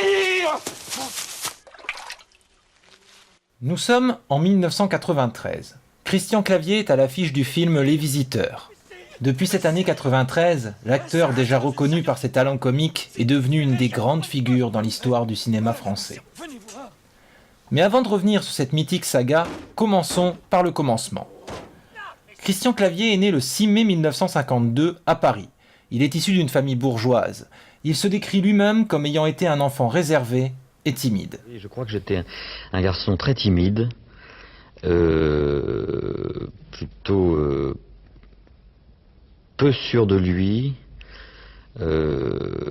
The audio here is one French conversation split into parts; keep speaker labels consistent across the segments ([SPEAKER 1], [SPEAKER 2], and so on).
[SPEAKER 1] dire.
[SPEAKER 2] Nous sommes en 1993. Christian Clavier est à l'affiche du film Les Visiteurs. Depuis cette année 93, l'acteur déjà reconnu par ses talents comiques est devenu une des grandes figures dans l'histoire du cinéma français. Mais avant de revenir sur cette mythique saga, commençons par le commencement. Christian Clavier est né le 6 mai 1952 à Paris. Il est issu d'une famille bourgeoise. Il se décrit lui-même comme ayant été un enfant réservé et timide.
[SPEAKER 3] Je crois que j'étais un garçon très timide, plutôt peu sûr de lui,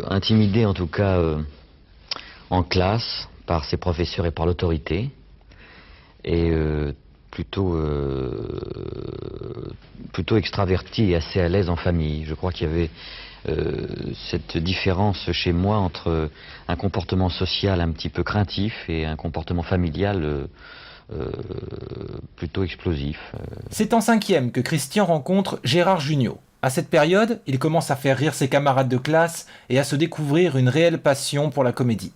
[SPEAKER 3] intimidé en tout cas en classe par ses professeurs et par l'autorité, et plutôt extraverti et assez à l'aise en famille. Je crois qu'il y avait cette différence chez moi entre un comportement social un petit peu craintif et un comportement familial plutôt explosif.
[SPEAKER 2] C'est en 5e que Christian rencontre Gérard Jugnot. À cette période, il commence à faire rire ses camarades de classe et à se découvrir une réelle passion pour la comédie.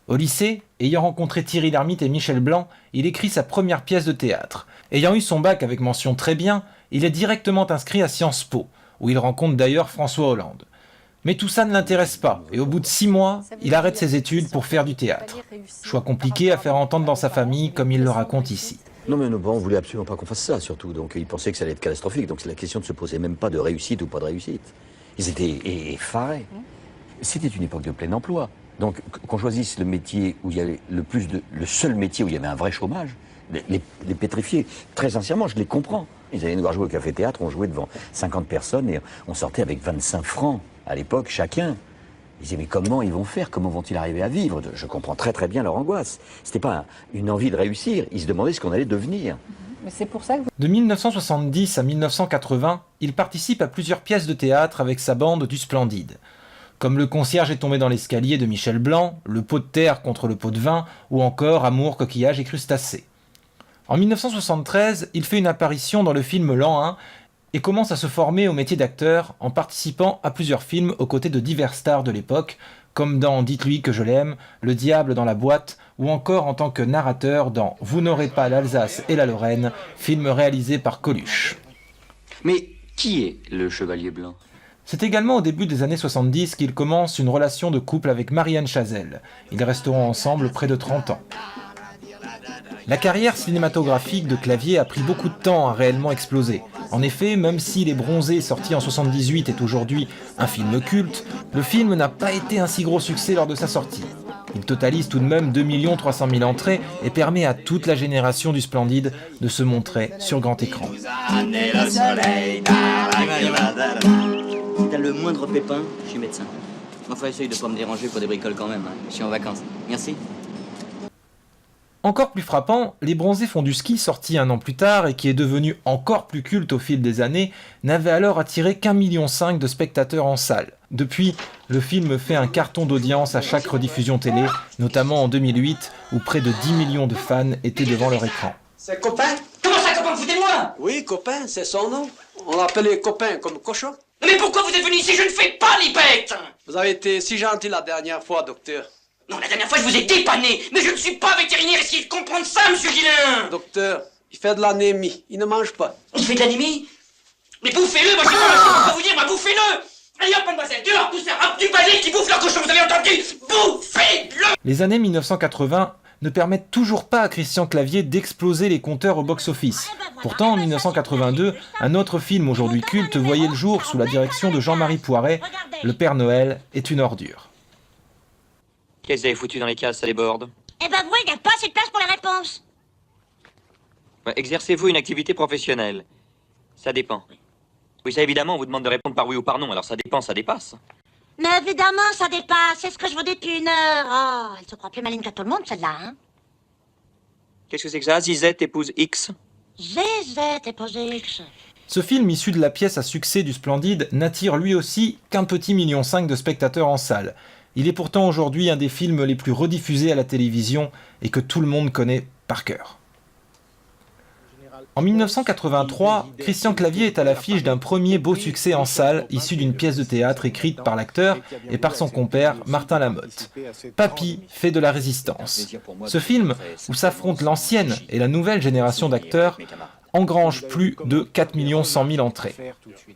[SPEAKER 2] Au lycée, ayant rencontré Thierry Lhermitte et Michel Blanc, il écrit sa première pièce de théâtre. Ayant eu son bac avec mention très bien, il est directement inscrit à Sciences Po, où il rencontre d'ailleurs François Hollande. Mais tout ça ne l'intéresse pas, et au bout de 6 mois, il arrête ses études pour faire du théâtre. Choix compliqué à faire entendre dans sa famille, comme il le raconte ici.
[SPEAKER 4] Non mais nos parents voulaient absolument pas qu'on fasse ça, surtout. Donc ils pensaient que ça allait être catastrophique. Donc la question ne se posait même pas de réussite ou pas de réussite. Ils étaient effarés. C'était une époque de plein emploi. Donc qu'on choisisse le métier où il y avait le seul métier où il y avait un vrai chômage, les pétrifiés, très sincèrement, je les comprends. Ils allaient nous voir jouer au café-théâtre, on jouait devant 50 personnes et on sortait avec 25 francs à l'époque chacun. Ils disaient mais comment ils vont faire? Comment vont-ils arriver à vivre? Je comprends très très bien leur angoisse. C'était pas une envie de réussir, ils se demandaient ce qu'on allait devenir.
[SPEAKER 5] Mais c'est pour ça que
[SPEAKER 2] De 1970 à 1980, il participe à plusieurs pièces de théâtre avec sa bande du Splendide. Comme Le concierge est tombé dans l'escalier de Michel Blanc, Le pot de terre contre le pot de vin, ou encore Amour, coquillage et crustacés. En 1973, il fait une apparition dans le film L'An 1 et commence à se former au métier d'acteur en participant à plusieurs films aux côtés de divers stars de l'époque, comme dans Dites-lui que je l'aime, Le diable dans la boîte, ou encore en tant que narrateur dans Vous n'aurez pas l'Alsace et la Lorraine, film réalisé par Coluche.
[SPEAKER 6] Mais qui est le Chevalier Blanc?
[SPEAKER 2] C'est également au début des années 70 qu'il commence une relation de couple avec Marianne Chazelle. Ils resteront ensemble près de 30 ans. La carrière cinématographique de Clavier a pris beaucoup de temps à réellement exploser. En effet, même si Les Bronzés, sorti en 78, est aujourd'hui un film culte, le film n'a pas été un si gros succès lors de sa sortie. Il totalise tout de même 2 300 000 entrées et permet à toute la génération du Splendide de se montrer sur grand écran.
[SPEAKER 6] Si t'as le moindre pépin, je suis médecin. Enfin, essaye de pas me déranger pour des bricoles quand même, hein. Je suis en vacances. Merci.
[SPEAKER 2] Encore plus frappant, Les Bronzés font du ski, sorti 1 an plus tard et qui est devenu encore plus culte au fil des années, n'avait alors attiré qu'1,5 million de spectateurs en salle. Depuis, le film fait un carton d'audience à chaque rediffusion télé, notamment en 2008, où près de 10 millions de fans étaient devant leur écran.
[SPEAKER 7] C'est copain?
[SPEAKER 6] Comment ça, copain, foutez de moi?
[SPEAKER 7] Oui, copain, c'est son nom. On l'appelait copain comme cochon.
[SPEAKER 6] Mais pourquoi vous êtes venu ici? Je ne fais pas les bêtes!
[SPEAKER 7] Vous avez été si gentil la dernière fois, docteur.
[SPEAKER 6] Non, la dernière fois, je vous ai dépanné, mais je ne suis pas vétérinaire, essayez de comprendre ça, monsieur Guillain!
[SPEAKER 7] Docteur, il fait de l'anémie, il ne mange pas.
[SPEAKER 6] Il fait de l'anémie? Mais bouffez-le, moi je sais pas quoi vous dire, moi bouffez-le! Allez hop, mademoiselle, dehors, tout ça, hop, du basile qui bouffe leur cochon, vous avez entendu? Bouffez-le!
[SPEAKER 2] Les années 1980 ne permettent toujours pas à Christian Clavier d'exploser les compteurs au box-office. Pourtant, en 1982, un autre film aujourd'hui culte voyait le jour sous la direction de Jean-Marie Poiret, Le Père Noël est une ordure.
[SPEAKER 6] Qu'est-ce que vous avez foutu dans les cases, ça déborde?
[SPEAKER 8] Eh ben vous, il n'y a pas assez de place pour les réponses.
[SPEAKER 6] Ouais, exercez-vous une activité professionnelle? Ça dépend. Oui, ça évidemment, on vous demande de répondre par oui ou par non, alors ça dépend, ça dépasse.
[SPEAKER 8] Mais évidemment, ça dépasse. C'est ce que je vous dis depuis 1 heure. Oh, elle se croit plus maligne que tout le monde, celle-là, hein.
[SPEAKER 6] Qu'est-ce que c'est que ça? Zizette épouse X?
[SPEAKER 8] Zézette et posé X.
[SPEAKER 2] Ce film issu de la pièce à succès du Splendide n'attire lui aussi qu'un petit 1,5 million de spectateurs en salle. Il est pourtant aujourd'hui un des films les plus rediffusés à la télévision et que tout le monde connaît par cœur. En 1983, Christian Clavier est à l'affiche d'un premier beau succès en salle, issu d'une pièce de théâtre écrite par l'acteur et par son compère Martin Lamotte. Papy fait de la résistance. Ce film, où s'affrontent l'ancienne et la nouvelle génération d'acteurs, engrange plus de 4 100 000 entrées.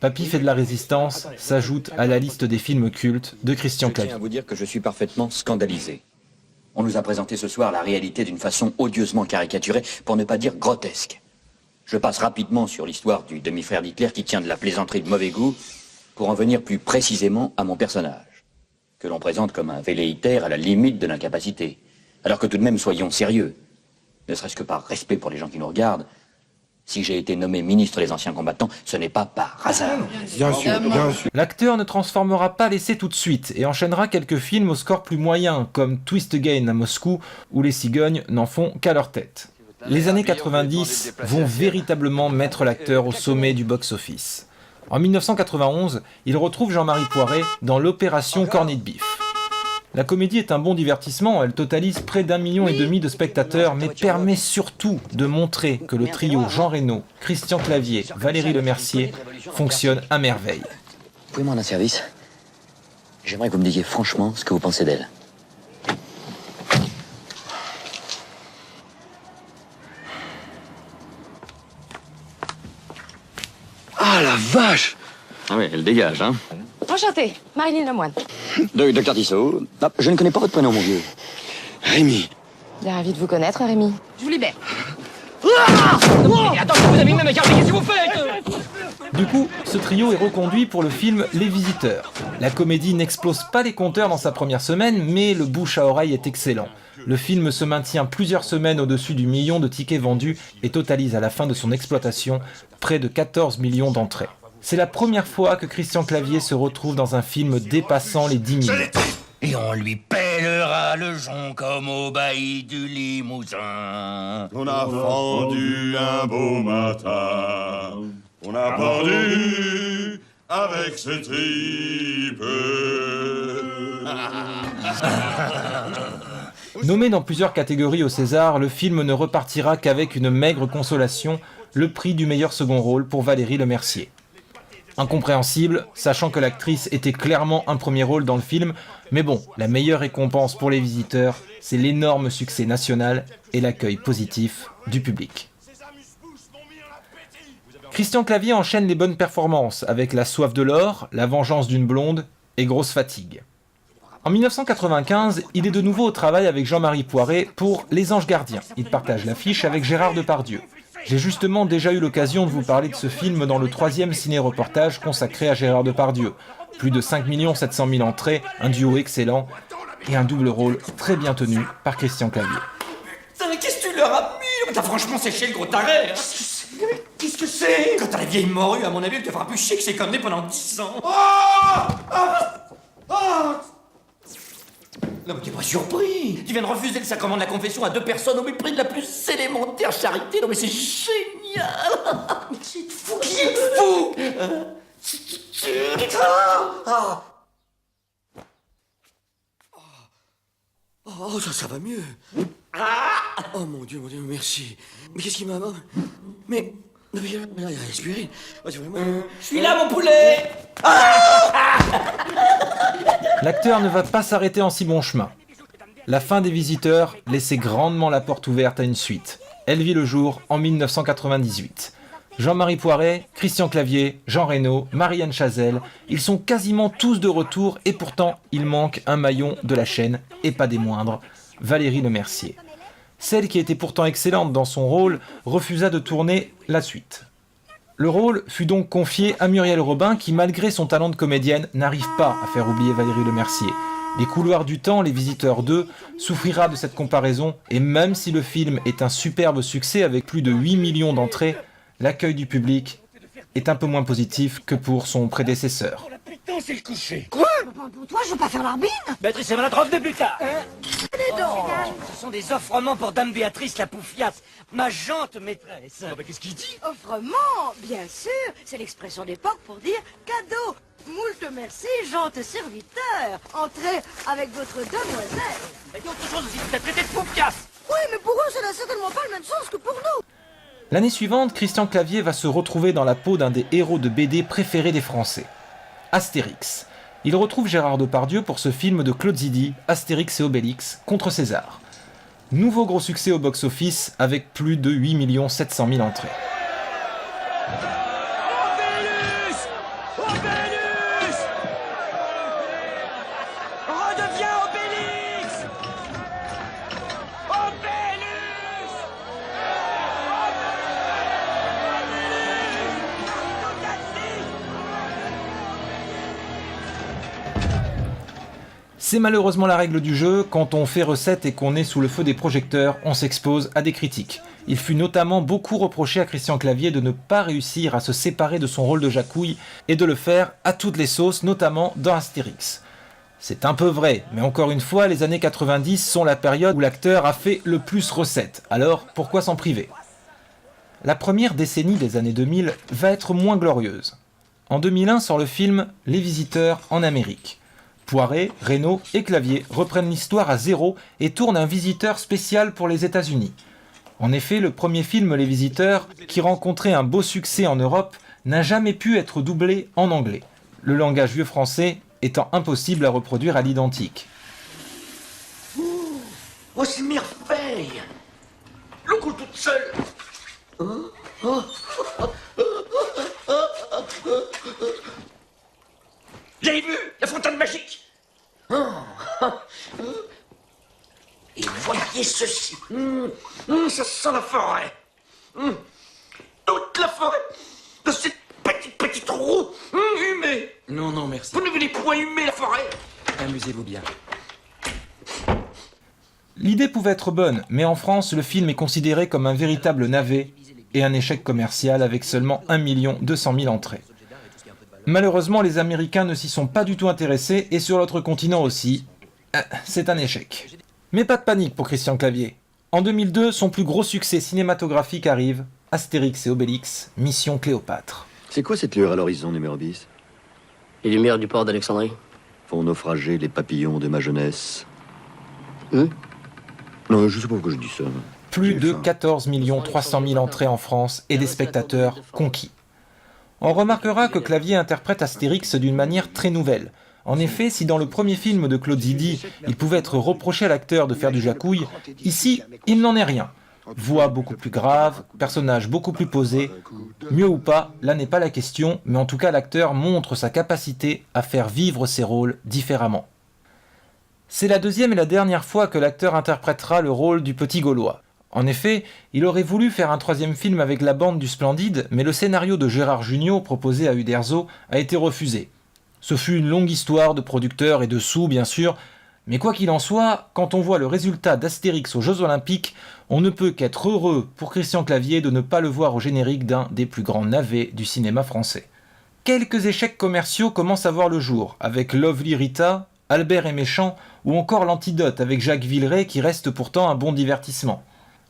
[SPEAKER 2] Papy fait de la résistance s'ajoute à la liste des films cultes de Christian Clavier.
[SPEAKER 4] Je tiens à vous dire que je suis parfaitement scandalisé. On nous a présenté ce soir la réalité d'une façon odieusement caricaturée, pour ne pas dire grotesque. Je passe rapidement sur l'histoire du demi-frère d'Hitler qui tient de la plaisanterie de mauvais goût, pour en venir plus précisément à mon personnage, que l'on présente comme un velléitaire à la limite de l'incapacité. Alors que tout de même, soyons sérieux, ne serait-ce que par respect pour les gens qui nous regardent. Si j'ai été nommé ministre des anciens combattants, ce n'est pas par hasard.
[SPEAKER 1] Bien sûr, bien sûr.
[SPEAKER 2] L'acteur ne transformera pas l'essai tout de suite et enchaînera quelques films au score plus moyen, comme Twist Again à Moscou, où les cigognes n'en font qu'à leur tête. Les années 90 vont véritablement mettre l'acteur au sommet du box-office. En 1991, il retrouve Jean-Marie Poiret dans l'opération Corned Beef. La comédie est un bon divertissement, elle totalise près d'1,5 million de spectateurs, mais permet surtout de montrer que le trio Jean Reno, Christian Clavier, Valérie Lemercier fonctionne à merveille.
[SPEAKER 4] Vous pouvez me rendre un service? J'aimerais que vous me disiez franchement ce que vous pensez d'elle.
[SPEAKER 7] Ah la vache!
[SPEAKER 4] Ah oui, elle dégage, hein.
[SPEAKER 5] Enchantée, Marilyn Lemoine.
[SPEAKER 4] Docteur Tissot. Ah, je ne connais pas votre prénom, mon vieux.
[SPEAKER 7] Rémi.
[SPEAKER 5] Bien ravi de vous connaître, Rémi. Je vous libère.
[SPEAKER 6] Mais attends, vous avez même regardé, qu'est-ce que vous faites?
[SPEAKER 2] Du coup, ce trio est reconduit pour le film Les Visiteurs. La comédie n'explose pas les compteurs dans sa première semaine, mais le bouche à oreille est excellent. Le film se maintient plusieurs semaines au-dessus du million de tickets vendus et totalise à la fin de son exploitation près de 14 millions d'entrées. C'est la première fois que Christian Clavier se retrouve dans un film dépassant les 10 millions.
[SPEAKER 6] Et on lui pèlera le jonc comme au bailli du Limousin.
[SPEAKER 1] On a fendu un beau matin, on a pendu avec ses tripes.
[SPEAKER 2] Nommé dans plusieurs catégories au César, le film ne repartira qu'avec une maigre consolation, le prix du meilleur second rôle pour Valérie Lemercier. Incompréhensible, sachant que l'actrice était clairement un premier rôle dans le film, mais bon, la meilleure récompense pour Les Visiteurs, c'est l'énorme succès national et l'accueil positif du public. Christian Clavier enchaîne les bonnes performances avec La Soif de l'or, La Vengeance d'une blonde et Grosse fatigue. En 1995, il est de nouveau au travail avec Jean-Marie Poiret pour Les Anges gardiens. Il partage l'affiche avec Gérard Depardieu. J'ai justement déjà eu l'occasion de vous parler de ce film dans le 3e ciné-reportage consacré à Gérard Depardieu. Plus de 5 700 000 entrées, un duo excellent et un double rôle très bien tenu par Christian Clavier.
[SPEAKER 6] Putain, qu'est-ce que tu leur as mis? T'as franchement séché le gros taré, hein. Qu'est-ce que c'est? Quand t'as la vieille morue, à mon avis, elle te fera plus chier que ces conneries pendant 10 ans. Non mais t'es pas surpris. Tu viens de refuser le sacrement de la confession à 2 personnes au mépris de la plus élémentaire charité. Non mais c'est génial. Mais c'est fou, c'est fou.
[SPEAKER 7] Oh, ça va mieux. Oh mon Dieu, merci. Mais qu'est-ce qui m'a... Mais... Non mais il a respiré. Oh, c'est vraiment...
[SPEAKER 6] Je suis là, mon poulet.
[SPEAKER 2] L'acteur ne va pas s'arrêter en si bon chemin. La fin des Visiteurs laissait grandement la porte ouverte à une suite. Elle vit le jour en 1998. Jean-Marie Poiret, Christian Clavier, Jean Reno, Marianne Chazelle, ils sont quasiment tous de retour et pourtant il manque un maillon de la chaîne, et pas des moindres, Valérie Lemercier. Celle qui était pourtant excellente dans son rôle refusa de tourner la suite. Le rôle fut donc confié à Muriel Robin qui, malgré son talent de comédienne, n'arrive pas à faire oublier Valérie Lemercier. Les Couloirs du Temps, Les Visiteurs 2, souffrira de cette comparaison et même si le film est un superbe succès avec plus de 8 millions d'entrées, l'accueil du public est un peu moins positif que pour son prédécesseur.
[SPEAKER 6] Putain, c'est le coucher.
[SPEAKER 8] Pour toi, je veux pas faire l'arbine.
[SPEAKER 6] Béatrice, elle va la drogue de plus tard. Ce sont des offrements pour Dame Béatrice la Poufiasse, ma jante maîtresse. Oh, bah, qu'est-ce qu'il dit?
[SPEAKER 9] Offrement, bien sûr, c'est l'expression d'époque pour dire cadeau. Moult merci, gentes serviteurs. Entrez avec votre demoiselle.
[SPEAKER 6] Mais il y a autre chose aussi, vous êtes traité de Poufiasse.
[SPEAKER 9] Oui, mais pour eux, ça n'a certainement pas le même sens que pour nous.
[SPEAKER 2] L'année suivante, Christian Clavier va se retrouver dans la peau d'un des héros de BD préférés des Français, Astérix. Il retrouve Gérard Depardieu pour ce film de Claude Zidi, Astérix et Obélix, contre César. Nouveau gros succès au box-office avec plus de 8 700 000 entrées.
[SPEAKER 6] Obélix! Obélix! Redeviens Obélix! Obélix!
[SPEAKER 2] C'est malheureusement la règle du jeu, quand on fait recette et qu'on est sous le feu des projecteurs, on s'expose à des critiques. Il fut notamment beaucoup reproché à Christian Clavier de ne pas réussir à se séparer de son rôle de Jacouille et de le faire à toutes les sauces, notamment dans Astérix. C'est un peu vrai, mais encore une fois, les années 90 sont la période où l'acteur a fait le plus recettes, alors pourquoi s'en priver ? La première décennie des années 2000 va être moins glorieuse. En 2001 sort le film Les Visiteurs en Amérique. Poiret, Reynaud et Clavier reprennent l'histoire à zéro et tournent un visiteur spécial pour les États-Unis. En effet, le premier film Les Visiteurs, qui rencontrait un beau succès en Europe, n'a jamais pu être doublé en anglais, le langage vieux français étant impossible à reproduire à l'identique.
[SPEAKER 7] Voici merveille. Le coule toute seule. Vous avez vu la fontaine magique? Et voyez ceci. Ça sent la forêt. Toute la forêt de cette petite roue humée.
[SPEAKER 6] Non, non, merci.
[SPEAKER 7] Vous ne voulez point humer la forêt?
[SPEAKER 6] Amusez-vous bien.
[SPEAKER 2] L'idée pouvait être bonne, mais en France, le film est considéré comme un véritable navet et un échec commercial avec seulement 1 200 000 entrées. Malheureusement, les Américains ne s'y sont pas du tout intéressés et sur l'autre continent aussi. C'est un échec. Mais pas de panique pour Christian Clavier. En 2002, son plus gros succès cinématographique arrive, Astérix et Obélix, Mission Cléopâtre.
[SPEAKER 4] C'est quoi cette lueur à l'horizon numéro 10?
[SPEAKER 10] Les lumières du port d'Alexandrie.
[SPEAKER 4] Font naufrager les papillons de ma jeunesse. Non, je sais pas pourquoi je dis ça.
[SPEAKER 2] Plus de 14 300 000 entrées en France et des spectateurs conquis. On remarquera que Clavier interprète Astérix d'une manière très nouvelle. En effet, si dans le premier film de Claude Zidi, il pouvait être reproché à l'acteur de faire du Jacouille, ici, il n'en est rien. Voix beaucoup plus grave, personnage beaucoup plus posé. Mieux ou pas, là n'est pas la question, mais en tout cas l'acteur montre sa capacité à faire vivre ses rôles différemment. C'est la deuxième et la dernière fois que l'acteur interprétera le rôle du petit Gaulois. En effet, il aurait voulu faire un troisième film avec la bande du Splendide, mais le scénario de Gérard Jugnot proposé à Uderzo a été refusé. Ce fut une longue histoire de producteurs et de sous, bien sûr, mais quoi qu'il en soit, quand on voit le résultat d'Astérix aux Jeux Olympiques, on ne peut qu'être heureux pour Christian Clavier de ne pas le voir au générique d'un des plus grands navets du cinéma français. Quelques échecs commerciaux commencent à voir le jour, avec Lovely Rita, Albert est méchant, ou encore L'Antidote avec Jacques Villeray qui reste pourtant un bon divertissement.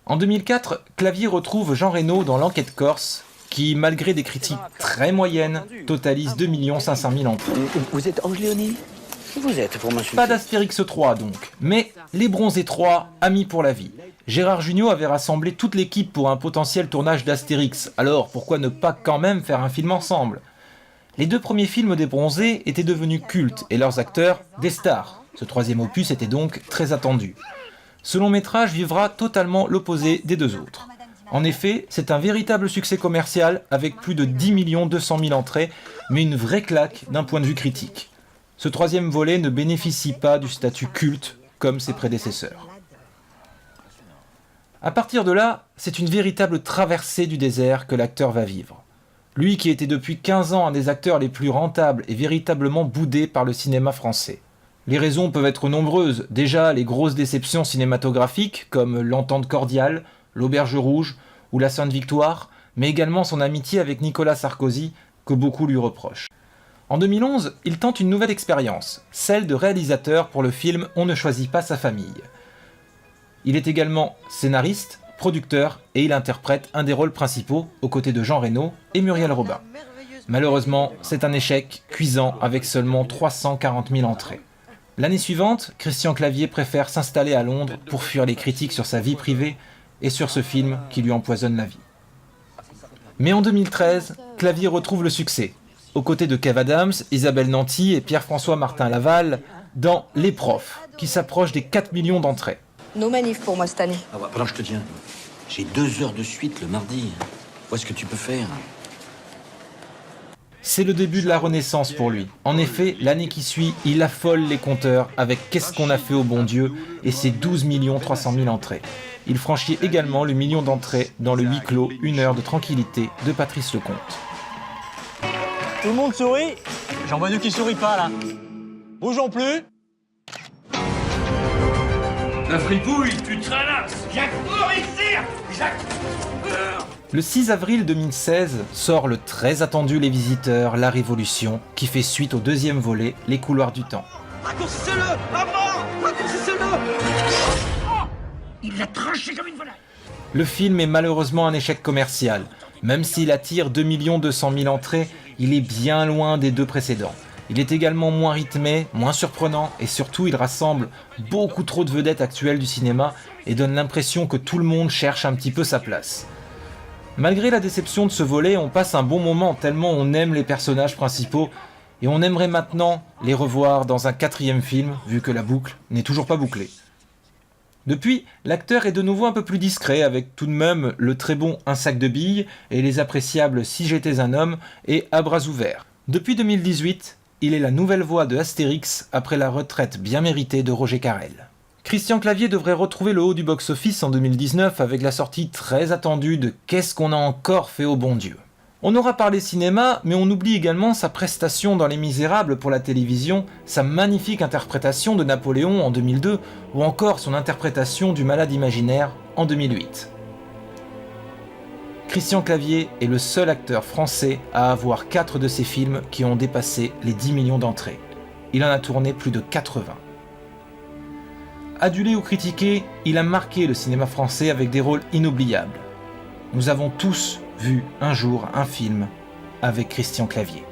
[SPEAKER 2] En 2004, Clavier retrouve Jean Reno dans L'Enquête corse, qui, malgré des critiques très moyennes, totalise 2 500 000 entrées.
[SPEAKER 10] Vous êtes Ange Léonie? Qui vous êtes pour m'insulter?
[SPEAKER 2] Pas d'Astérix 3 donc, mais Les Bronzés 3, amis pour la vie. Gérard Jugnot avait rassemblé toute l'équipe pour un potentiel tournage d'Astérix, alors pourquoi ne pas quand même faire un film ensemble? Les deux premiers films des Bronzés étaient devenus cultes et leurs acteurs des stars. Ce troisième opus était donc très attendu. Ce long métrage vivra totalement l'opposé des deux autres. En effet, c'est un véritable succès commercial avec plus de 10 200 000 entrées, mais une vraie claque d'un point de vue critique. Ce troisième volet ne bénéficie pas du statut culte comme ses prédécesseurs. À partir de là, c'est une véritable traversée du désert que l'acteur va vivre. Lui qui était depuis 15 ans un des acteurs les plus rentables et véritablement boudé par le cinéma français. Les raisons peuvent être nombreuses, déjà les grosses déceptions cinématographiques comme L'Entente cordiale, L'Auberge rouge ou La Sainte Victoire, mais également son amitié avec Nicolas Sarkozy que beaucoup lui reprochent. En 2011, il tente une nouvelle expérience, celle de réalisateur pour le film On ne choisit pas sa famille. Il est également scénariste, producteur et il interprète un des rôles principaux aux côtés de Jean Reno et Muriel Robin. Malheureusement, c'est un échec cuisant avec seulement 340 000 entrées. L'année suivante, Christian Clavier préfère s'installer à Londres pour fuir les critiques sur sa vie privée et sur ce film qui lui empoisonne la vie. Mais en 2013, Clavier retrouve le succès, aux côtés de Kev Adams, Isabelle Nanty et Pierre-François Martin Laval, dans Les Profs, qui s'approche des 4 millions d'entrées.
[SPEAKER 5] No manif pour moi cette année.
[SPEAKER 7] Ah ouais, alors je te tiens. J'ai 2 heures de suite le mardi. Vois ce que tu peux faire.
[SPEAKER 2] C'est le début de la renaissance pour lui. En effet, l'année qui suit, il affole les compteurs avec Qu'est-ce qu'on a fait au bon Dieu et ses 12 300 000 entrées. Il franchit également le million d'entrées dans le huis clos Une heure de tranquillité de Patrice Lecomte.
[SPEAKER 11] Tout le monde sourit. J'en vois deux qui sourient pas là. Bougeons plus.
[SPEAKER 6] La fripouille, tu te ralasses. Jacques, pour ici. Jacques.
[SPEAKER 2] Le 6 avril 2016 sort le très attendu Les Visiteurs, La Révolution, qui fait suite au deuxième volet, Les Couloirs du Temps.
[SPEAKER 6] Raccourcissez-le. À mort. Raccourcissez-le. Oh, il l'a tranché comme une volaille.
[SPEAKER 2] Le film est malheureusement un échec commercial. Même s'il attire 2 200 000 entrées, il est bien loin des 2 précédents. Il est également moins rythmé, moins surprenant et surtout il rassemble beaucoup trop de vedettes actuelles du cinéma et donne l'impression que tout le monde cherche un petit peu sa place. Malgré la déception de ce volet, on passe un bon moment tellement on aime les personnages principaux et on aimerait maintenant les revoir dans un 4e film vu que la boucle n'est toujours pas bouclée. Depuis, l'acteur est de nouveau un peu plus discret avec tout de même le très bon Un sac de billes et les appréciables Si j'étais un homme et À bras ouverts. Depuis 2018, il est la nouvelle voix de Astérix après la retraite bien méritée de Roger Carrel. Christian Clavier devrait retrouver le haut du box-office en 2019 avec la sortie très attendue de Qu'est-ce qu'on a encore fait au bon Dieu. On aura parlé cinéma, mais on oublie également sa prestation dans Les Misérables pour la télévision, sa magnifique interprétation de Napoléon en 2002 ou encore son interprétation du Malade imaginaire en 2008. Christian Clavier est le seul acteur français à avoir 4 de ses films qui ont dépassé les 10 millions d'entrées. Il en a tourné plus de 80. Adulé ou critiqué, il a marqué le cinéma français avec des rôles inoubliables. Nous avons tous vu un jour un film avec Christian Clavier.